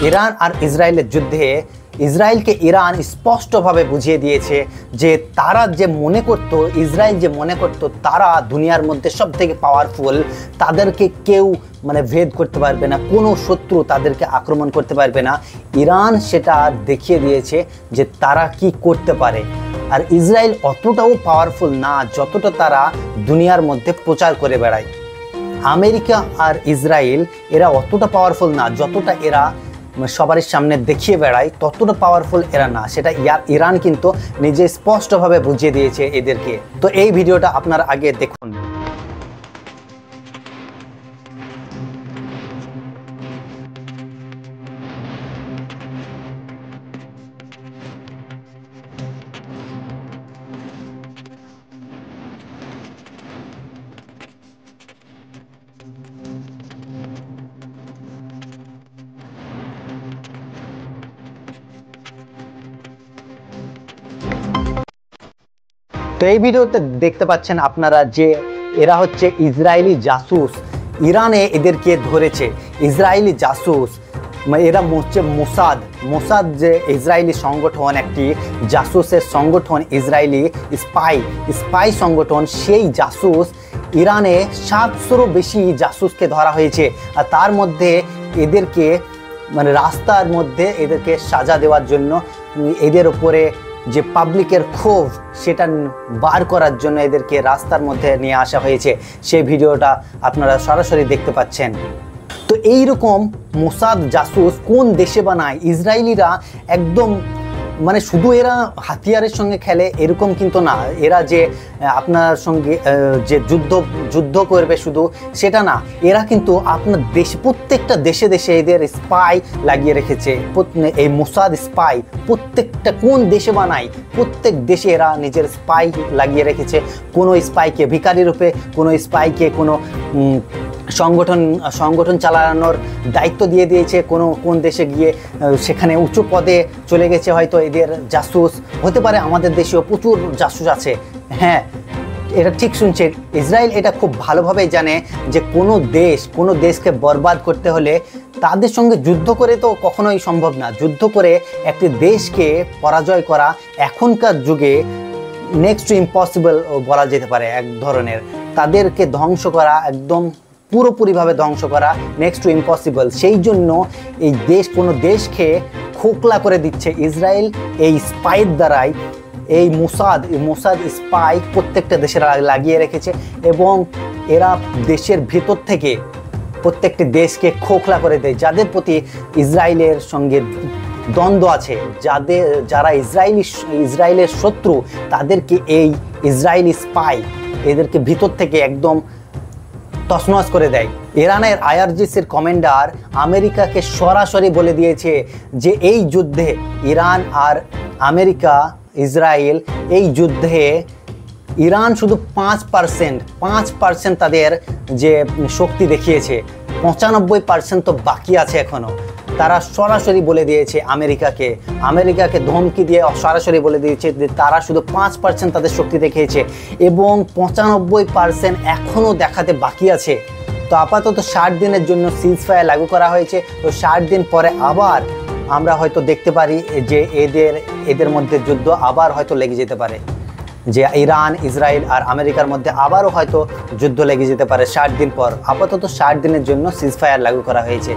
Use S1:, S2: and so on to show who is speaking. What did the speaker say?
S1: Iran আর ইসরায়েলের যুদ্ধে ইসরায়েলকে ইরান স্পষ্টভাবে বুঝিয়ে দিয়েছে যে তারা যে মনে করতো, ইসরায়েল যে মনে করতো তারা দুনিয়ার মধ্যে সবথেকে পাওয়ারফুল, তাদেরকে কেউ ভেদ করতে পারবে না, কোনো শত্রু তাদেরকে আক্রমণ করতে পারবে না। ইরান সেটা দেখিয়ে দিয়েছে যে তারা কি করতে পারে। আর ইসরায়েল অতটাও পাওয়ারফুল না যতটা তারা দুনিয়ার মধ্যে প্রচার করে বেড়ায়। আমেরিকা আর ইসরায়েল এরা অতটা পাওয়ারফুল না যতটা এরা সবার সামনে দেখিয়ে বেড়ায়, ততটা পাওয়ারফুল এরা না। সেটা ইরান কিন্তু নিজে স্পষ্টভাবে বুঝিয়ে দিয়েছে এদেরকে। তো এই ভিডিওটা আপনারা আগে দেখুন। তো এই ভিডিওতে দেখতে পাচ্ছেন আপনারা যে এরা হচ্ছে ইসরায়েলি জাসুস। ইরানে এদেরকে ধরেছে ইসরায়েলি জাসুস। এরা হচ্ছে মোসাদ যে ইসরায়েলি সংগঠন, একটি জাসুসের সংগঠন, ইসরায়েলি স্পাই সংগঠন। সেই জাসুস ইরানে 700-রও বেশি জাসুসকে ধরা হয়েছে। আর তার মধ্যে এদেরকে রাস্তার মধ্যে এদেরকে সাজা দেওয়ার জন্য, এদের উপরে যে পাবলিকের ক্ষোভ সেটা বার করার জন্য এদেরকে রাস্তার মধ্যে নিয়ে আসা হয়েছে। সেই ভিডিওটা আপনারা সরাসরি দেখতে পাচ্ছেন। তো এইরকম মোসাদ জাসুস কোন দেশে বানায়? ইসরায়েলিরা একদম শুধু এরা হাতিয়ারের সঙ্গে খেলে এরকম কিন্তু না। এরা যে আপনার সঙ্গে যে যুদ্ধ করবে শুধু সেটা না, এরা কিন্তু আপনার প্রত্যেকটা দেশে এদের স্পাই লাগিয়ে রেখেছে। এই মোসাদ স্পাই প্রত্যেকটা কোন দেশে বানায়, প্রত্যেক দেশে এরা নিজের স্পাই লাগিয়ে রেখেছে। কোনো স্পাইকে ভিখারি রূপে, কোনো স্পাইকে কোনো সংগঠন চালানোর দায়িত্ব দিয়ে দিয়েছে। কোন দেশে গিয়ে সেখানে উঁচু পদে চলে গেছে হয়তো এদের জাসুস। হতে পারে আমাদের দেশেও প্রচুর জাসুস আছে। হ্যাঁ, এটা ঠিক শুনছেন। ইসরায়েল এটা খুব ভালোভাবেই জানে যে কোনো দেশকে বরবাদ করতে হলে তাদের সঙ্গে যুদ্ধ করে তো কখনোই সম্ভব না। যুদ্ধ করে একটি দেশকে পরাজয় করা এখনকার যুগে নেক্সট টু ইম্পসিবল বলা যেতে পারে। এক ধরনের তাদেরকে ধ্বংস করা, একদম পুরোপুরিভাবে ধ্বংস করা নেক্সট টু ইম্পসিবল। সেই জন্য এই কোনো দেশকে খোকলা করে দিচ্ছে ইসরায়েল এই স্পাইয়ের দ্বারাই। এই মোসাদ স্পাই প্রত্যেকটা দেশে লাগিয়ে রেখেছে এবং এরা দেশের ভেতর থেকে প্রত্যেকটি দেশকে খোকলা করে দেয়। যাদের প্রতি ইসরায়েলের সঙ্গে দ্বন্দ্ব আছে, যারা ইসরায়েলের শত্রু, তাদেরকে এই ইসরায়েলি স্পাই এদেরকে ভিতর থেকে একদম তছনছ করে দেয়। ইরানের আইআরজিসির কমান্ডার আমেরিকাকে সরাসরি বলে দিয়েছে যে এই যুদ্ধে ইরান আর আমেরিকা, ইসরায়েল এই যুদ্ধে ইরান শুধু 5% তাদের যে শক্তি দেখিয়েছে, 95% তো বাকি আছে এখনো। তারা সরাসরি বলে দিয়েছে আমেরিকাকে ধমকি দিয়ে সরাসরি বলে দিয়েছে যে তারা শুধু 5% তাদের শক্তি দেখিয়েছে এবং 95% এখনও দেখাতে বাকি আছে। তো আপাতত 60 দিনের জন্য সিজফায়ার লাগু করা হয়েছে। তো 60 দিন পরে আবার আমরা হয়তো দেখতে পারি যে এদের মধ্যে যুদ্ধ আবার হয়তো লেগে যেতে পারে, যে ইরান, ইসরায়েল আর আমেরিকার মধ্যে আবারও হয়তো যুদ্ধ লেগে যেতে পারে 60 দিন পর। আপাতত 60 দিনের জন্য সিজফায়ার লাগু করা হয়েছে।